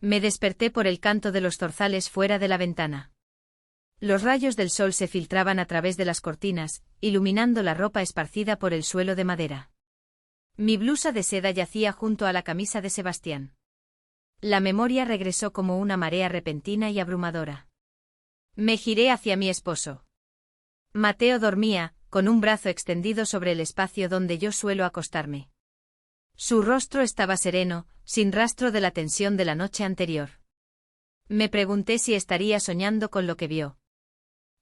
Me desperté por el canto de los zorzales fuera de la ventana. Los rayos del sol se filtraban a través de las cortinas, iluminando la ropa esparcida por el suelo de madera. Mi blusa de seda yacía junto a la camisa de Sebastián. La memoria regresó como una marea repentina y abrumadora. Me giré hacia mi esposo. Mateo dormía, con un brazo extendido sobre el espacio donde yo suelo acostarme. Su rostro estaba sereno, sin rastro de la tensión de la noche anterior. Me pregunté si estaría soñando con lo que vio.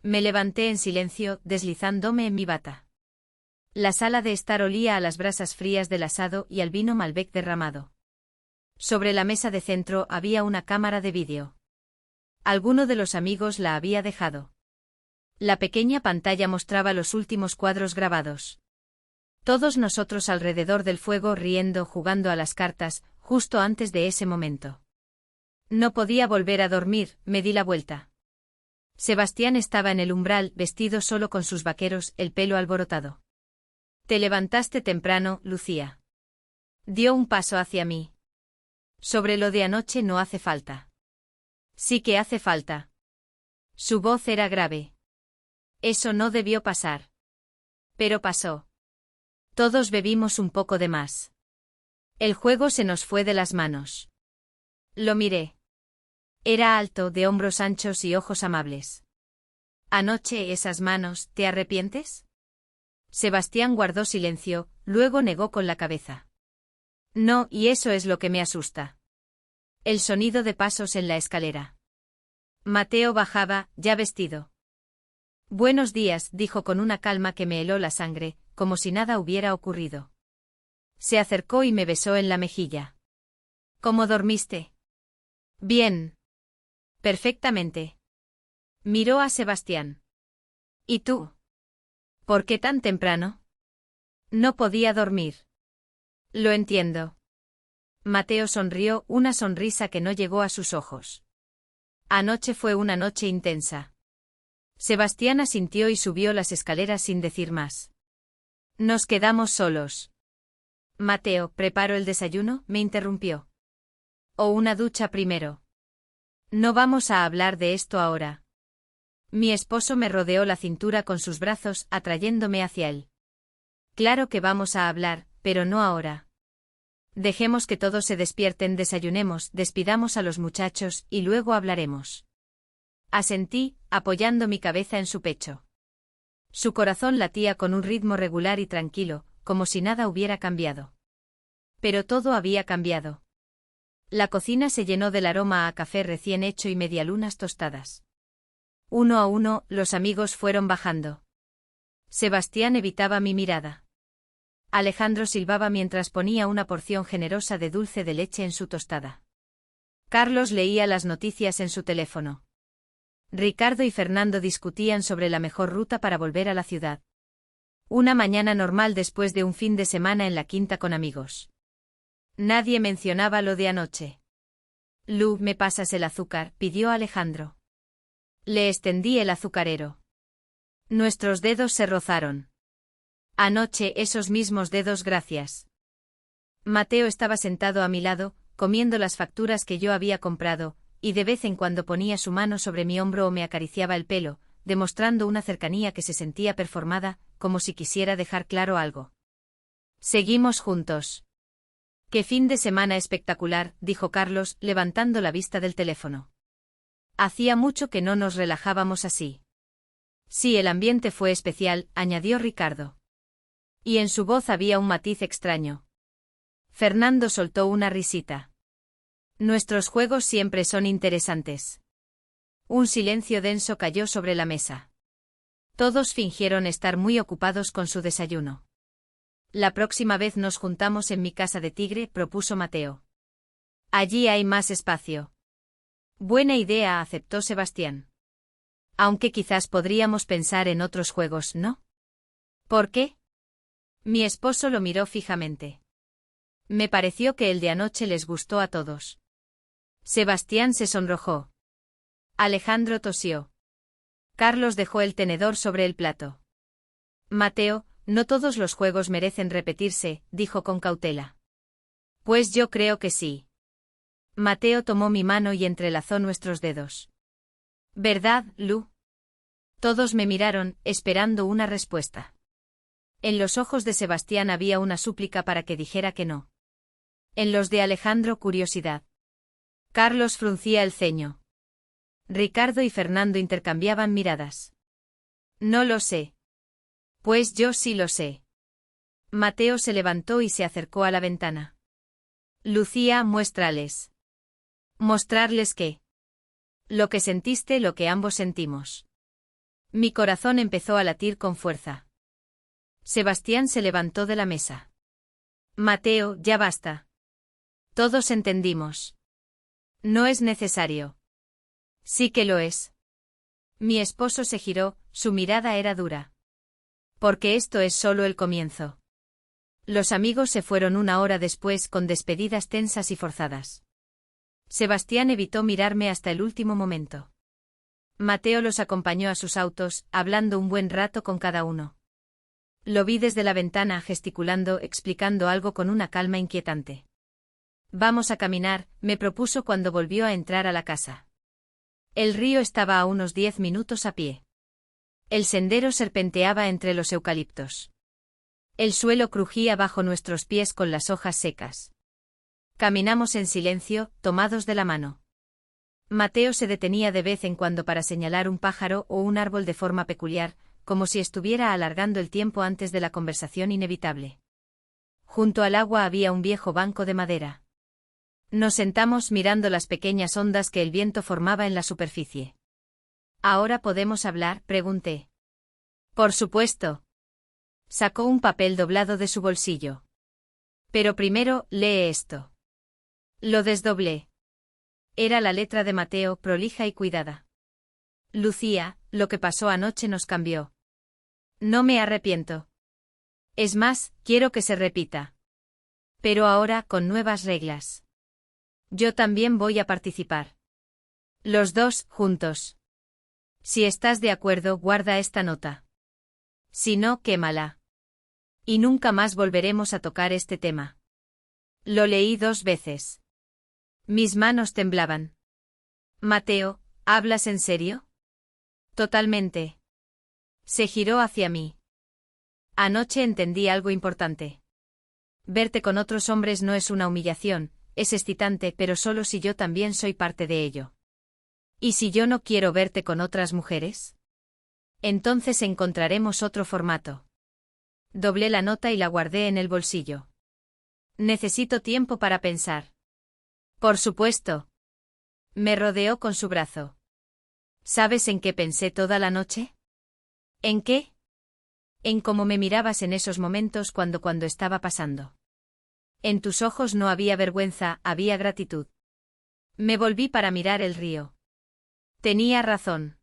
Me levanté en silencio, deslizándome en mi bata. La sala de estar olía a las brasas frías del asado y al vino Malbec derramado. Sobre la mesa de centro había una cámara de vídeo. Alguno de los amigos la había dejado. La pequeña pantalla mostraba los últimos cuadros grabados. Todos nosotros alrededor del fuego riendo, jugando a las cartas, justo antes de ese momento. No podía volver a dormir, me di la vuelta. Sebastián estaba en el umbral, vestido solo con sus vaqueros, el pelo alborotado. «Te levantaste temprano, Lucía». Dio un paso hacia mí. «Sobre lo de anoche no hace falta». «Sí que hace falta». Su voz era grave. «Eso no debió pasar». Pero pasó. Todos bebimos un poco de más. El juego se nos fue de las manos. Lo miré. Era alto, de hombros anchos y ojos amables. «Anoche esas manos, ¿te arrepientes?» Sebastián guardó silencio, luego negó con la cabeza. «No, y eso es lo que me asusta». El sonido de pasos en la escalera. Mateo bajaba, ya vestido. «Buenos días», dijo con una calma que me heló la sangre, como si nada hubiera ocurrido. Se acercó y me besó en la mejilla. «¿Cómo dormiste?» «Bien». «Perfectamente». Miró a Sebastián. «¿Y tú? ¿Por qué tan temprano?» «No podía dormir». «Lo entiendo». Mateo sonrió, una sonrisa que no llegó a sus ojos. «Anoche fue una noche intensa». Sebastián asintió y subió las escaleras sin decir más. Nos quedamos solos. «Mateo, ¿preparo el desayuno?», me interrumpió. «¿O una ducha primero?» «No vamos a hablar de esto ahora». Mi esposo me rodeó la cintura con sus brazos, atrayéndome hacia él. «Claro que vamos a hablar, pero no ahora. Dejemos que todos se despierten, desayunemos, despidamos a los muchachos y luego hablaremos». Asentí, apoyando mi cabeza en su pecho. Su corazón latía con un ritmo regular y tranquilo, como si nada hubiera cambiado. Pero todo había cambiado. La cocina se llenó del aroma a café recién hecho y medialunas tostadas. Uno a uno, los amigos fueron bajando. Sebastián evitaba mi mirada. Alejandro silbaba mientras ponía una porción generosa de dulce de leche en su tostada. Carlos leía las noticias en su teléfono. Ricardo y Fernando discutían sobre la mejor ruta para volver a la ciudad. Una mañana normal después de un fin de semana en la quinta con amigos. Nadie mencionaba lo de anoche. «Lu, ¿me pasas el azúcar?», pidió Alejandro. Le extendí el azucarero. Nuestros dedos se rozaron. «Anoche esos mismos dedos, gracias». Mateo estaba sentado a mi lado, comiendo las facturas que yo había comprado, y de vez en cuando ponía su mano sobre mi hombro o me acariciaba el pelo, demostrando una cercanía que se sentía performada, como si quisiera dejar claro algo. «Seguimos juntos». «Qué fin de semana espectacular», dijo Carlos, levantando la vista del teléfono. «Hacía mucho que no nos relajábamos así». «Sí, el ambiente fue especial», añadió Ricardo. Y en su voz había un matiz extraño. Fernando soltó una risita. «Nuestros juegos siempre son interesantes». Un silencio denso cayó sobre la mesa. Todos fingieron estar muy ocupados con su desayuno. «La próxima vez nos juntamos en mi casa de tigre», propuso Mateo. «Allí hay más espacio». «Buena idea», aceptó Sebastián. «Aunque quizás podríamos pensar en otros juegos, ¿no?» «¿Por qué?» Mi esposo lo miró fijamente. Me pareció que el de anoche les gustó a todos. Sebastián se sonrojó. Alejandro tosió. Carlos dejó el tenedor sobre el plato. «Mateo, no todos los juegos merecen repetirse», dijo con cautela. «Pues yo creo que sí». Mateo tomó mi mano y entrelazó nuestros dedos. ¿Verdad, Lu? Todos me miraron, esperando una respuesta. En los ojos de Sebastián había una súplica para que dijera que no. En los de Alejandro, curiosidad. Carlos fruncía el ceño. Ricardo y Fernando intercambiaban miradas. No lo sé. Pues yo sí lo sé. Mateo se levantó y se acercó a la ventana. Lucía, muéstrales. ¿Mostrarles qué? Lo que sentiste, lo que ambos sentimos. Mi corazón empezó a latir con fuerza. Sebastián se levantó de la mesa. Mateo, ya basta. Todos entendimos. No es necesario. Sí que lo es. Mi esposo se giró, su mirada era dura. Porque esto es solo el comienzo. Los amigos se fueron una hora después con despedidas tensas y forzadas. Sebastián evitó mirarme hasta el último momento. Mateo los acompañó a sus autos, hablando un buen rato con cada uno. Lo vi desde la ventana gesticulando, explicando algo con una calma inquietante. Vamos a caminar, me propuso cuando volvió a entrar a la casa. El río estaba a unos 10 minutos a pie. El sendero serpenteaba entre los eucaliptos. El suelo crujía bajo nuestros pies con las hojas secas. Caminamos en silencio, tomados de la mano. Mateo se detenía de vez en cuando para señalar un pájaro o un árbol de forma peculiar, como si estuviera alargando el tiempo antes de la conversación inevitable. Junto al agua había un viejo banco de madera. Nos sentamos mirando las pequeñas ondas que el viento formaba en la superficie. ¿Ahora podemos hablar?, pregunté. Por supuesto. Sacó un papel doblado de su bolsillo. Pero primero, lee esto. Lo desdoblé. Era la letra de Mateo, prolija y cuidada. Lucía, lo que pasó anoche nos cambió. No me arrepiento. Es más, quiero que se repita. Pero ahora con nuevas reglas. Yo también voy a participar. Los dos, juntos. Si estás de acuerdo, guarda esta nota. Si no, quémala. Y nunca más volveremos a tocar este tema. Lo leí 2 veces. Mis manos temblaban. Mateo, ¿hablas en serio? Totalmente. Se giró hacia mí. Anoche entendí algo importante. Verte con otros hombres no es una humillación, es excitante, pero solo si yo también soy parte de ello. ¿Y si yo no quiero verte con otras mujeres? Entonces encontraremos otro formato. Doblé la nota y la guardé en el bolsillo. Necesito tiempo para pensar. Por supuesto. Me rodeó con su brazo. ¿Sabes en qué pensé toda la noche? ¿En qué? En cómo me mirabas en esos momentos cuando estaba pasando. En tus ojos no había vergüenza, había gratitud. Me volví para mirar el río. Tenía razón.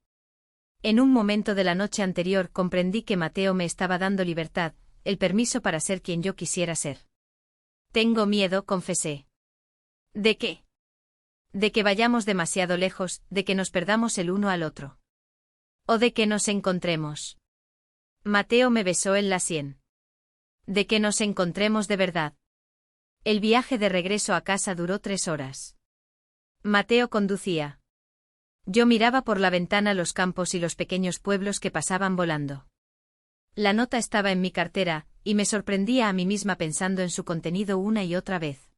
En un momento de la noche anterior comprendí que Mateo me estaba dando libertad, el permiso para ser quien yo quisiera ser. Tengo miedo, confesé. ¿De qué? De que vayamos demasiado lejos, de que nos perdamos el uno al otro. O de que nos encontremos. Mateo me besó en la sien. De que nos encontremos de verdad. El viaje de regreso a casa duró 3 horas. Mateo conducía. Yo miraba por la ventana los campos y los pequeños pueblos que pasaban volando. La nota estaba en mi cartera, y me sorprendía a mí misma pensando en su contenido una y otra vez.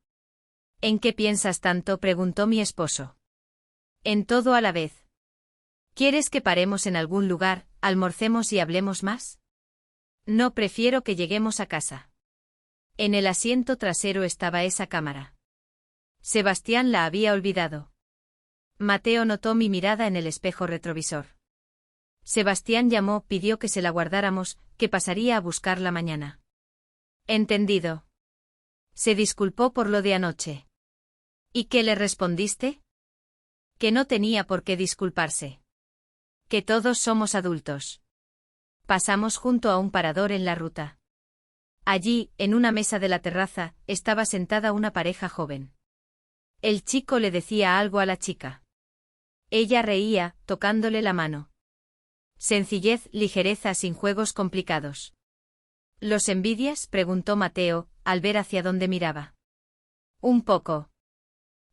¿En qué piensas tanto?, preguntó mi esposo. En todo a la vez. ¿Quieres que paremos en algún lugar, almorcemos y hablemos más? No, prefiero que lleguemos a casa. En el asiento trasero estaba esa cámara. Sebastián la había olvidado. Mateo notó mi mirada en el espejo retrovisor. Sebastián llamó, pidió que se la guardáramos, que pasaría a buscarla mañana. Entendido. Se disculpó por lo de anoche. ¿Y qué le respondiste? Que no tenía por qué disculparse. Que todos somos adultos. Pasamos junto a un parador en la ruta. Allí, en una mesa de la terraza, estaba sentada una pareja joven. El chico le decía algo a la chica. Ella reía, tocándole la mano. Sencillez, ligereza sin juegos complicados. ¿Los envidias?, preguntó Mateo, al ver hacia dónde miraba. Un poco.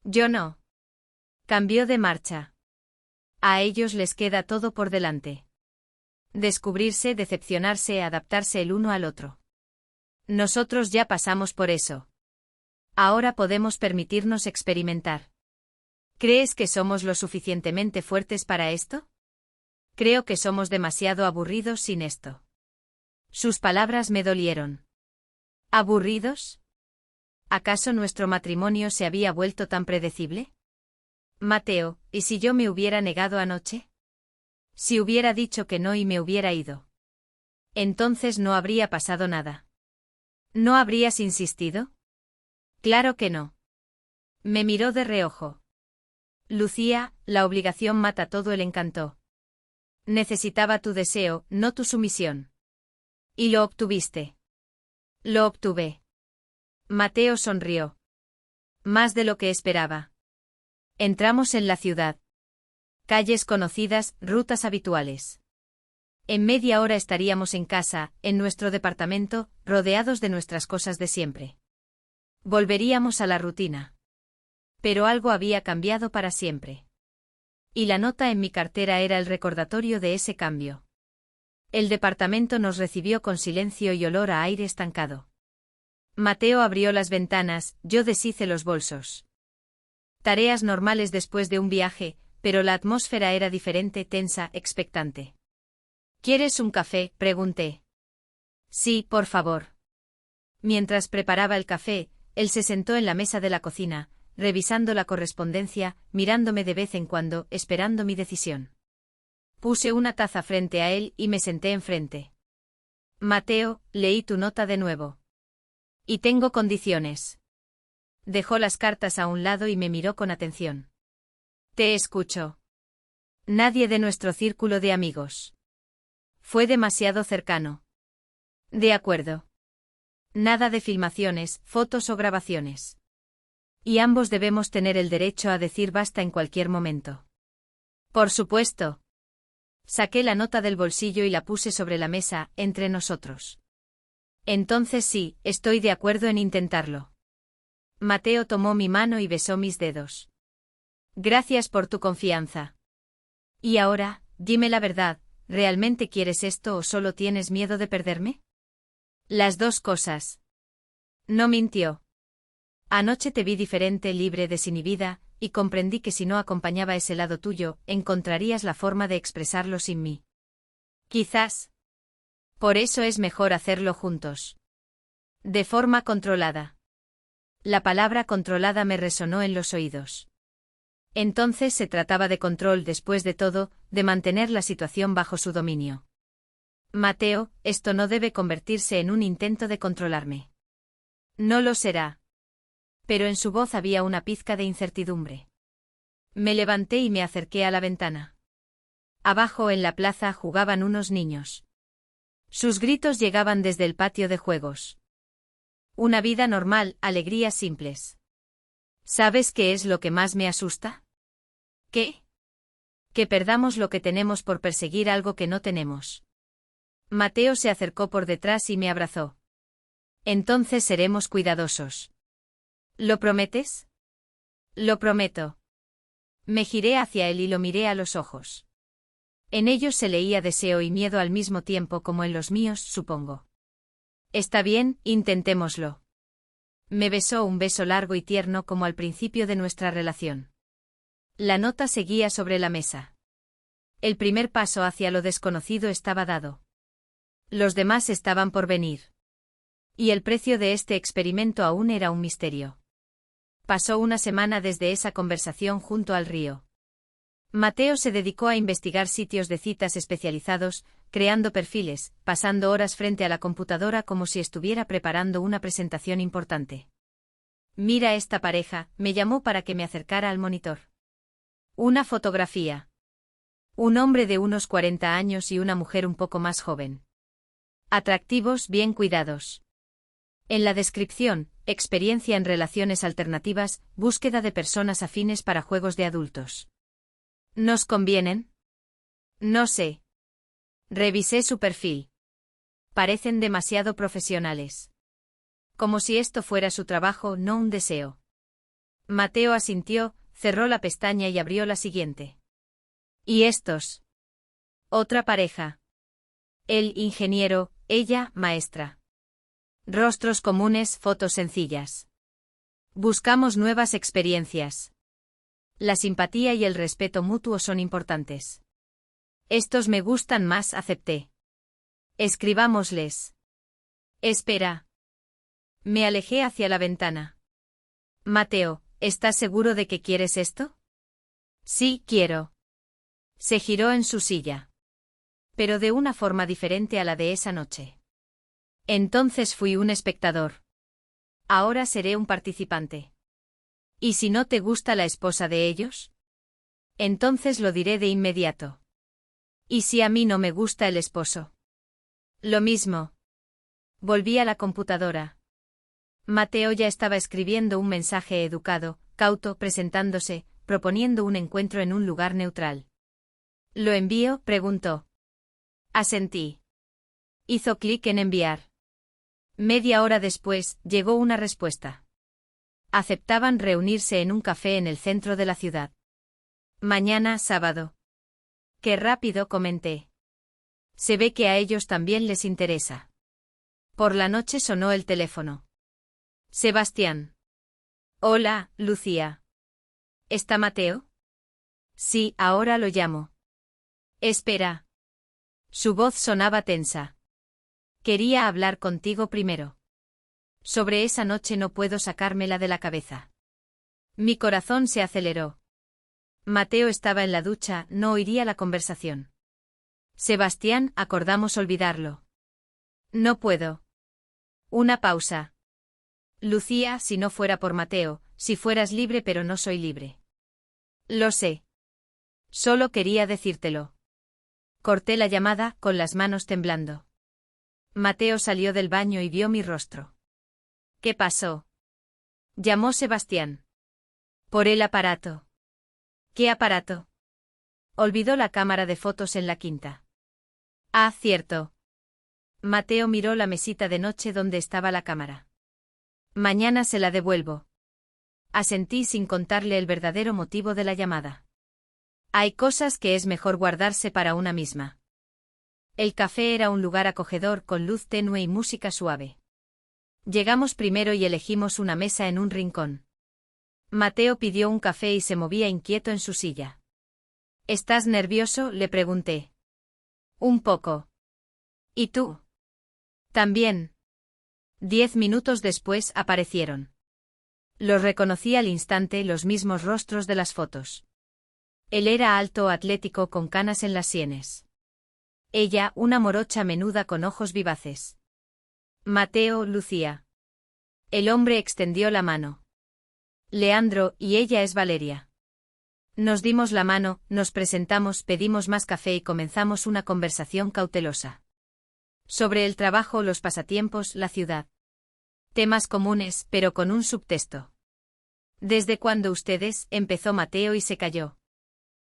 Yo no. Cambió de marcha. A ellos les queda todo por delante. Descubrirse, decepcionarse, adaptarse el uno al otro. Nosotros ya pasamos por eso. Ahora podemos permitirnos experimentar. ¿Crees que somos lo suficientemente fuertes para esto? Creo que somos demasiado aburridos sin esto. Sus palabras me dolieron. ¿Aburridos? ¿Acaso nuestro matrimonio se había vuelto tan predecible? Mateo, ¿y si yo me hubiera negado anoche? Si hubiera dicho que no y me hubiera ido. Entonces no habría pasado nada. ¿No habrías insistido? Claro que no. Me miró de reojo. Lucía, la obligación mata todo el encanto. Necesitaba tu deseo, no tu sumisión. Y lo obtuviste. Lo obtuve. Mateo sonrió. Más de lo que esperaba. Entramos en la ciudad. Calles conocidas, rutas habituales. En media hora estaríamos en casa, en nuestro departamento, rodeados de nuestras cosas de siempre. Volveríamos a la rutina. Pero algo había cambiado para siempre. Y la nota en mi cartera era el recordatorio de ese cambio. El departamento nos recibió con silencio y olor a aire estancado. Mateo abrió las ventanas, yo deshice los bolsos. Tareas normales después de un viaje, pero la atmósfera era diferente, tensa, expectante. ¿Quieres un café?, pregunté. Sí, por favor. Mientras preparaba el café, él se sentó en la mesa de la cocina, revisando la correspondencia, mirándome de vez en cuando, esperando mi decisión. Puse una taza frente a él y me senté enfrente. Mateo, leí tu nota de nuevo. Y tengo condiciones. Dejó las cartas a un lado y me miró con atención. Te escucho. Nadie de nuestro círculo de amigos. Fue demasiado cercano. De acuerdo. Nada de filmaciones, fotos o grabaciones. Y ambos debemos tener el derecho a decir basta en cualquier momento. Por supuesto. Saqué la nota del bolsillo y la puse sobre la mesa, entre nosotros. Entonces sí, estoy de acuerdo en intentarlo. Mateo tomó mi mano y besó mis dedos. Gracias por tu confianza. Y ahora, dime la verdad, ¿realmente quieres esto o solo tienes miedo de perderme? Las dos cosas. No mintió. Anoche te vi diferente, libre, desinhibida, y comprendí que si no acompañaba ese lado tuyo, encontrarías la forma de expresarlo sin mí. Quizás. Por eso es mejor hacerlo juntos. De forma controlada. La palabra controlada me resonó en los oídos. Entonces se trataba de control después de todo, de mantener la situación bajo su dominio. Mateo, esto no debe convertirse en un intento de controlarme. No lo será. Pero en su voz había una pizca de incertidumbre. Me levanté y me acerqué a la ventana. Abajo en la plaza jugaban unos niños. Sus gritos llegaban desde el patio de juegos. Una vida normal, alegrías simples. ¿Sabes qué es lo que más me asusta? ¿Qué? Que perdamos lo que tenemos por perseguir algo que no tenemos. Mateo se acercó por detrás y me abrazó. Entonces seremos cuidadosos. ¿Lo prometes? Lo prometo. Me giré hacia él y lo miré a los ojos. En ellos se leía deseo y miedo al mismo tiempo como en los míos, supongo. Está bien, intentémoslo. Me besó un beso largo y tierno como al principio de nuestra relación. La nota seguía sobre la mesa. El primer paso hacia lo desconocido estaba dado. Los demás estaban por venir. Y el precio de este experimento aún era un misterio. Pasó una semana desde esa conversación junto al río. Mateo se dedicó a investigar sitios de citas especializados, creando perfiles, pasando horas frente a la computadora como si estuviera preparando una presentación importante. Mira esta pareja, me llamó para que me acercara al monitor. Una fotografía. Un hombre de unos 40 años y una mujer un poco más joven. Atractivos, bien cuidados. En la descripción, experiencia en relaciones alternativas, búsqueda de personas afines para juegos de adultos. ¿Nos convienen? No sé. Revisé su perfil. Parecen demasiado profesionales. Como si esto fuera su trabajo, no un deseo. Mateo asintió, cerró la pestaña y abrió la siguiente. ¿Y estos? Otra pareja. Él ingeniero, ella maestra. Rostros comunes, fotos sencillas. Buscamos nuevas experiencias. La simpatía y el respeto mutuo son importantes. Estos me gustan más, acepté. Escribámosles. Espera. Me alejé hacia la ventana. Mateo, ¿estás seguro de que quieres esto? Sí, quiero. Se giró en su silla. Pero de una forma diferente a la de esa noche. Entonces fui un espectador. Ahora seré un participante. ¿Y si no te gusta la esposa de ellos? Entonces lo diré de inmediato. ¿Y si a mí no me gusta el esposo? Lo mismo. Volví a la computadora. Mateo ya estaba escribiendo un mensaje educado, cauto, presentándose, proponiendo un encuentro en un lugar neutral. ¿Lo envío?, preguntó. Asentí. Hizo clic en enviar. Media hora después, llegó una respuesta. Aceptaban reunirse en un café en el centro de la ciudad. Mañana, sábado. Qué rápido, comenté. Se ve que a ellos también les interesa. Por la noche sonó el teléfono. Sebastián. Hola, Lucía. ¿Está Mateo? Sí, ahora lo llamo. Espera. Su voz sonaba tensa. Quería hablar contigo primero. Sobre esa noche no puedo sacármela de la cabeza. Mi corazón se aceleró. Mateo estaba en la ducha, no oiría la conversación. Sebastián, acordamos olvidarlo. No puedo. Una pausa. Lucía, si no fuera por Mateo, si fueras libre, pero no soy libre. Lo sé. Solo quería decírtelo. Corté la llamada, con las manos temblando. Mateo salió del baño y vio mi rostro. ¿Qué pasó? Llamó Sebastián. Por el aparato. ¿Qué aparato? Olvidó la cámara de fotos en la quinta. Ah, cierto. Mateo miró la mesita de noche donde estaba la cámara. Mañana se la devuelvo. Asentí sin contarle el verdadero motivo de la llamada. Hay cosas que es mejor guardarse para una misma. El café era un lugar acogedor con luz tenue y música suave. Llegamos primero y elegimos una mesa en un rincón. Mateo pidió un café y se movía inquieto en su silla. ¿Estás nervioso?, le pregunté. Un poco. ¿Y tú? También. 10 minutos después aparecieron. Los reconocí al instante, los mismos rostros de las fotos. Él era alto, atlético, con canas en las sienes. Ella, una morocha menuda con ojos vivaces. Mateo, Lucía. El hombre extendió la mano. Leandro, y ella es Valeria. Nos dimos la mano, nos presentamos, pedimos más café y comenzamos una conversación cautelosa. Sobre el trabajo, los pasatiempos, la ciudad. Temas comunes, pero con un subtexto. ¿Desde cuándo ustedes?, empezó Mateo y se calló.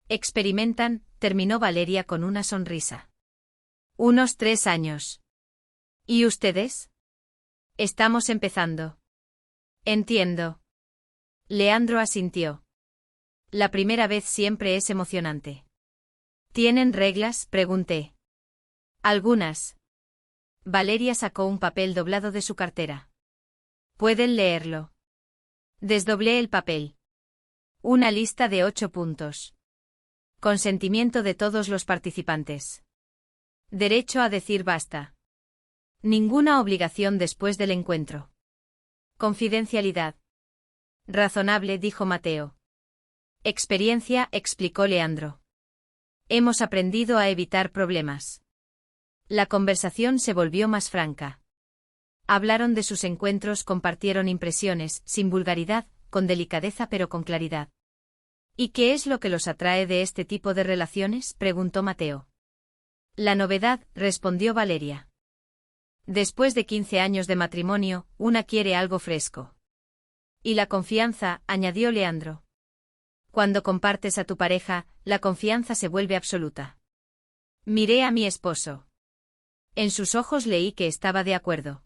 Experimentan, terminó Valeria con una sonrisa. Unos 3 años. ¿Y ustedes? Estamos empezando. Entiendo. Leandro asintió. La primera vez siempre es emocionante. ¿Tienen reglas?, pregunté. Algunas. Valeria sacó un papel doblado de su cartera. ¿Pueden leerlo? Desdoblé el papel. Una lista de 8 puntos. Consentimiento de todos los participantes. Derecho a decir basta. Ninguna obligación después del encuentro. Confidencialidad. Razonable, dijo Mateo. Experiencia, explicó Leandro. Hemos aprendido a evitar problemas. La conversación se volvió más franca. Hablaron de sus encuentros, compartieron impresiones, sin vulgaridad, con delicadeza pero con claridad. ¿Y qué es lo que los atrae de este tipo de relaciones?, preguntó Mateo. La novedad, respondió Valeria. Después de 15 años de matrimonio, una quiere algo fresco. Y la confianza, añadió Leandro. Cuando compartes a tu pareja, la confianza se vuelve absoluta. Miré a mi esposo. En sus ojos leí que estaba de acuerdo.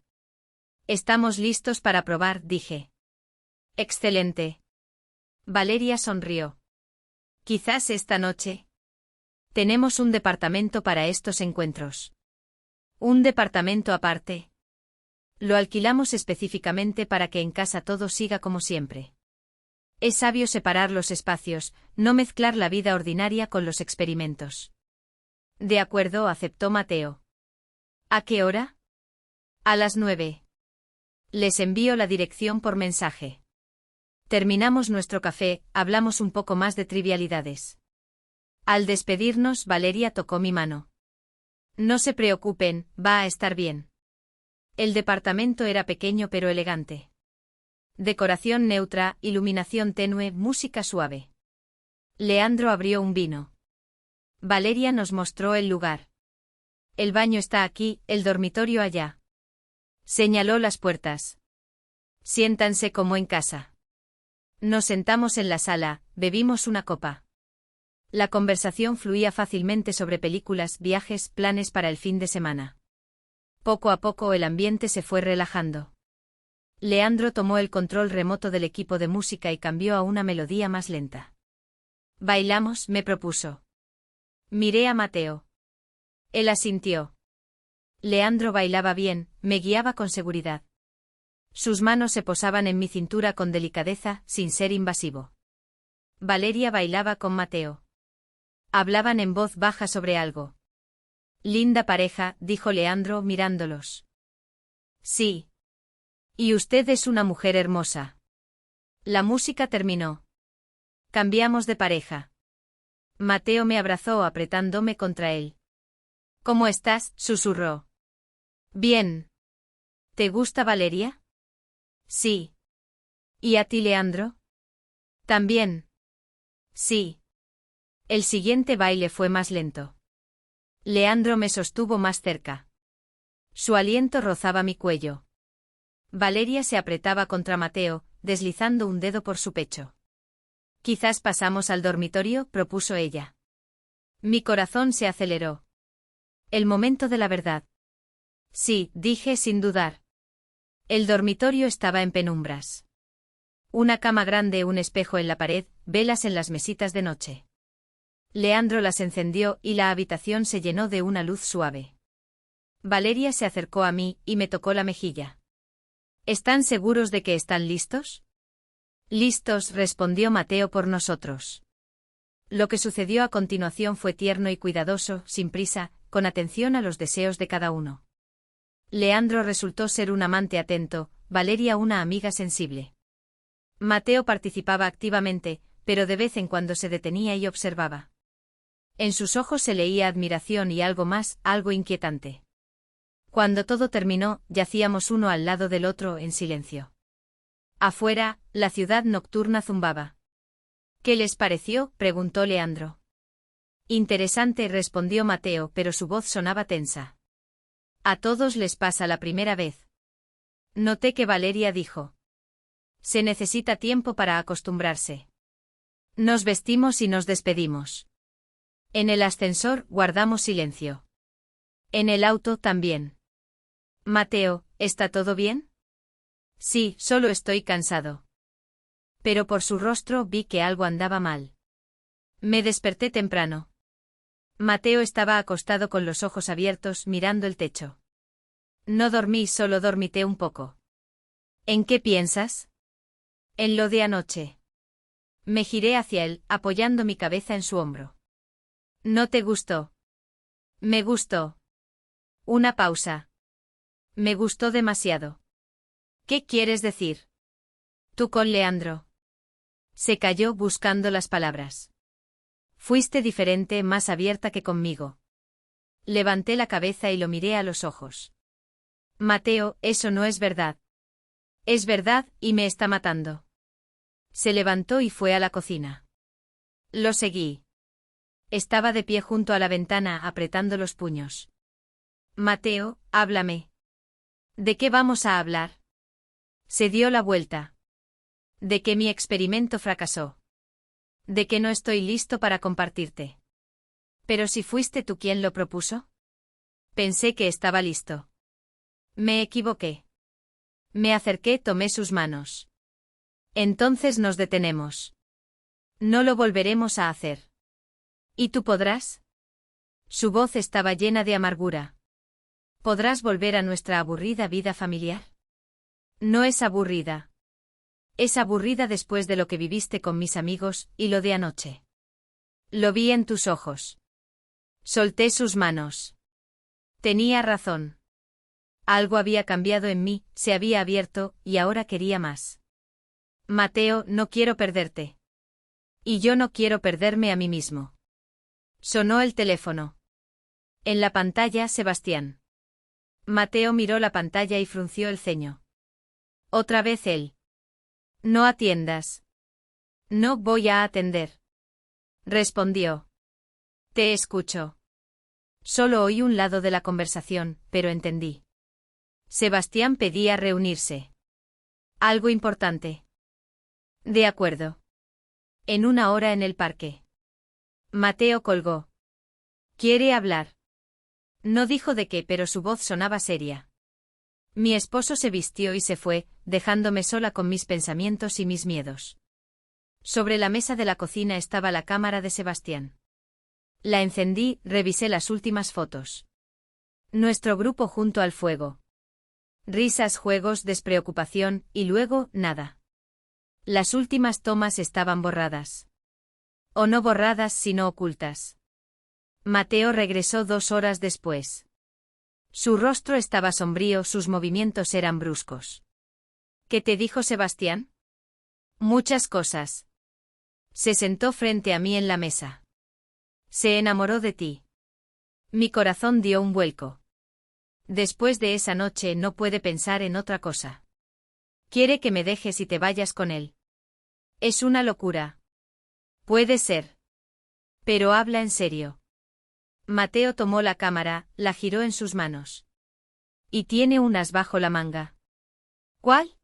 Estamos listos para probar, dije. Excelente. Valeria sonrió. Quizás esta noche. Tenemos un departamento para estos encuentros. ¿Un departamento aparte? Lo alquilamos específicamente para que en casa todo siga como siempre. Es sabio separar los espacios, no mezclar la vida ordinaria con los experimentos. De acuerdo, aceptó Mateo. ¿A qué hora? A las 9. Les envío la dirección por mensaje. Terminamos nuestro café, hablamos un poco más de trivialidades. Al despedirnos, Valeria tocó mi mano. No se preocupen, va a estar bien. El departamento era pequeño pero elegante. Decoración neutra, iluminación tenue, música suave. Leandro abrió un vino. Valeria nos mostró el lugar. El baño está aquí, el dormitorio allá. Señaló las puertas. Siéntanse como en casa. Nos sentamos en la sala, bebimos una copa. La conversación fluía fácilmente sobre películas, viajes, planes para el fin de semana. Poco a poco el ambiente se fue relajando. Leandro tomó el control remoto del equipo de música y cambió a una melodía más lenta. Bailamos, me propuso. Miré a Mateo. Él asintió. Leandro bailaba bien, me guiaba con seguridad. Sus manos se posaban en mi cintura con delicadeza, sin ser invasivo. Valeria bailaba con Mateo. Hablaban en voz baja sobre algo. Linda pareja, dijo Leandro mirándolos. Sí. Y usted es una mujer hermosa. La música terminó. Cambiamos de pareja. Mateo me abrazó apretándome contra él. ¿Cómo estás?, susurró. Bien. ¿Te gusta Valeria? Sí. ¿Y a ti, Leandro? También. Sí. El siguiente baile fue más lento. Leandro me sostuvo más cerca. Su aliento rozaba mi cuello. Valeria se apretaba contra Mateo, deslizando un dedo por su pecho. Quizás pasamos al dormitorio, propuso ella. Mi corazón se aceleró. El momento de la verdad. Sí, dije sin dudar. El dormitorio estaba en penumbras. Una cama grande, un espejo en la pared, velas en las mesitas de noche. Leandro las encendió y la habitación se llenó de una luz suave. Valeria se acercó a mí y me tocó la mejilla. ¿Están seguros de que están listos? Listos, respondió Mateo por nosotros. Lo que sucedió a continuación fue tierno y cuidadoso, sin prisa, con atención a los deseos de cada uno. Leandro resultó ser un amante atento, Valeria una amiga sensible. Mateo participaba activamente, pero de vez en cuando se detenía y observaba. En sus ojos se leía admiración y algo más, algo inquietante. Cuando todo terminó, yacíamos uno al lado del otro en silencio. Afuera, la ciudad nocturna zumbaba. ¿Qué les pareció?, preguntó Leandro. Interesante, respondió Mateo, pero su voz sonaba tensa. A todos les pasa la primera vez. Noté que Valeria dijo. Se necesita tiempo para acostumbrarse. Nos vestimos y nos despedimos. En el ascensor guardamos silencio. En el auto también. Mateo, ¿está todo bien? Sí, solo estoy cansado. Pero por su rostro vi que algo andaba mal. Me desperté temprano. Mateo estaba acostado con los ojos abiertos, mirando el techo. No dormí, solo dormité un poco. ¿En qué piensas? En lo de anoche. Me giré hacia él, apoyando mi cabeza en su hombro. ¿No te gustó? Me gustó. Una pausa. Me gustó demasiado. ¿Qué quieres decir? Tú con Leandro. Se calló buscando las palabras. Fuiste diferente, más abierta que conmigo. Levanté la cabeza y lo miré a los ojos. Mateo, eso no es verdad. Es verdad, y me está matando. Se levantó y fue a la cocina. Lo seguí. Estaba de pie junto a la ventana apretando los puños. Mateo, háblame. ¿De qué vamos a hablar? Se dio la vuelta. De que mi experimento fracasó. De que no estoy listo para compartirte. ¿Pero si fuiste tú quien lo propuso? Pensé que estaba listo. Me equivoqué. Me acerqué, tomé sus manos. Entonces nos detenemos. No lo volveremos a hacer. ¿Y tú podrás? Su voz estaba llena de amargura. ¿Podrás volver a nuestra aburrida vida familiar? No es aburrida. Es aburrida después de lo que viviste con mis amigos y lo de anoche. Lo vi en tus ojos. Solté sus manos. Tenía razón. Algo había cambiado en mí, se había abierto, y ahora quería más. Mateo, no quiero perderte. Y yo no quiero perderme a mí mismo. Sonó el teléfono. En la pantalla, Sebastián. Mateo miró la pantalla y frunció el ceño. Otra vez él. No atiendas. No voy a atender. Respondió. Te escucho. Solo oí un lado de la conversación, pero entendí. Sebastián pedía reunirse. Algo importante. De acuerdo. En 1 hora en el parque. Mateo colgó. ¿Quiere hablar? No dijo de qué, pero su voz sonaba seria. Mi esposo se vistió y se fue, dejándome sola con mis pensamientos y mis miedos. Sobre la mesa de la cocina estaba la cámara de Sebastián. La encendí, revisé las últimas fotos. Nuestro grupo junto al fuego. Risas, juegos, despreocupación, y luego, nada. Las últimas tomas estaban borradas. O no borradas, sino ocultas. Mateo regresó 2 horas después. Su rostro estaba sombrío, sus movimientos eran bruscos. ¿Qué te dijo Sebastián? Muchas cosas. Se sentó frente a mí en la mesa. Se enamoró de ti. Mi corazón dio un vuelco. Después de esa noche no puede pensar en otra cosa. Quiere que me dejes y te vayas con él. Es una locura. Puede ser. Pero habla en serio. Mateo tomó la cámara, la giró en sus manos. Y tiene un as bajo la manga. ¿Cuál?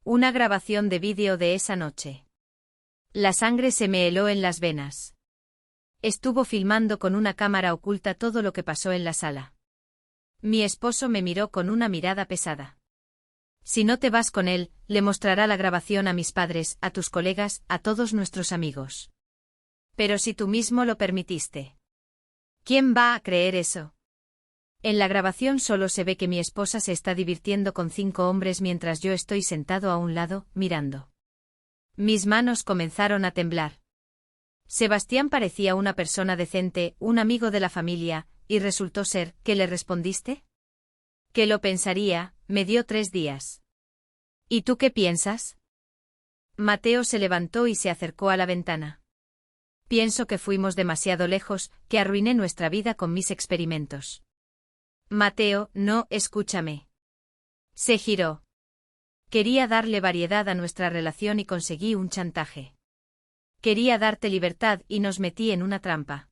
Una grabación de vídeo de esa noche. La sangre se me heló en las venas. Estuvo filmando con una cámara oculta todo lo que pasó en la sala. Mi esposo me miró con una mirada pesada. Si no te vas con él, le mostrará la grabación a mis padres, a tus colegas, a todos nuestros amigos. Pero si tú mismo lo permitiste. ¿Quién va a creer eso? En la grabación solo se ve que mi esposa se está divirtiendo con 5 hombres mientras yo estoy sentado a un lado, mirando. Mis manos comenzaron a temblar. Sebastián parecía una persona decente, un amigo de la familia, y resultó ser, ¿qué le respondiste? Que lo pensaría, me dio 3 días. ¿Y tú qué piensas? Mateo se levantó y se acercó a la ventana. Pienso que fuimos demasiado lejos, que arruiné nuestra vida con mis experimentos. Mateo, no, escúchame. Se giró. Quería darle variedad a nuestra relación y conseguí un chantaje. Quería darte libertad y nos metí en una trampa.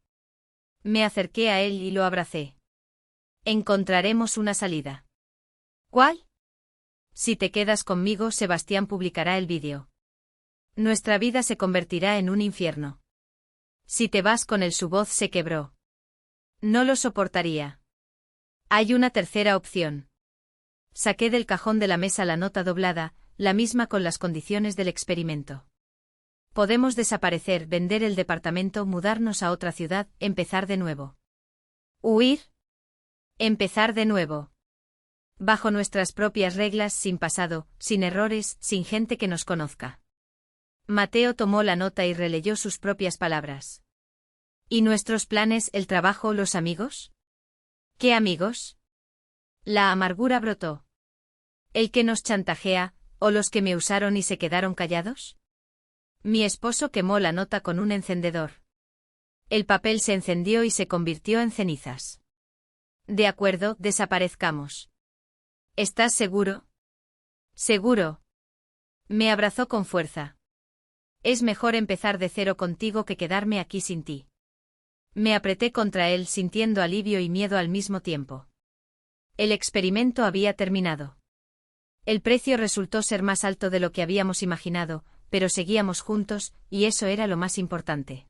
Me acerqué a él y lo abracé. Encontraremos una salida. ¿Cuál? Si te quedas conmigo, Sebastián publicará el vídeo. Nuestra vida se convertirá en un infierno. Si te vas con él, su voz se quebró. No lo soportaría. Hay una tercera opción. Saqué del cajón de la mesa la nota doblada, la misma con las condiciones del experimento. Podemos desaparecer, vender el departamento, mudarnos a otra ciudad, empezar de nuevo. ¿Huir? Empezar de nuevo. Bajo nuestras propias reglas, sin pasado, sin errores, sin gente que nos conozca. Mateo tomó la nota y releyó sus propias palabras. ¿Y nuestros planes, el trabajo, los amigos? ¿Qué amigos? La amargura brotó. ¿El que nos chantajea, o los que me usaron y se quedaron callados? Mi esposo quemó la nota con un encendedor. El papel se encendió y se convirtió en cenizas. De acuerdo, desaparezcamos. ¿Estás seguro? Seguro. Me abrazó con fuerza. Es mejor empezar de cero contigo que quedarme aquí sin ti. Me apreté contra él sintiendo alivio y miedo al mismo tiempo. El experimento había terminado. El precio resultó ser más alto de lo que habíamos imaginado, pero seguíamos juntos, y eso era lo más importante.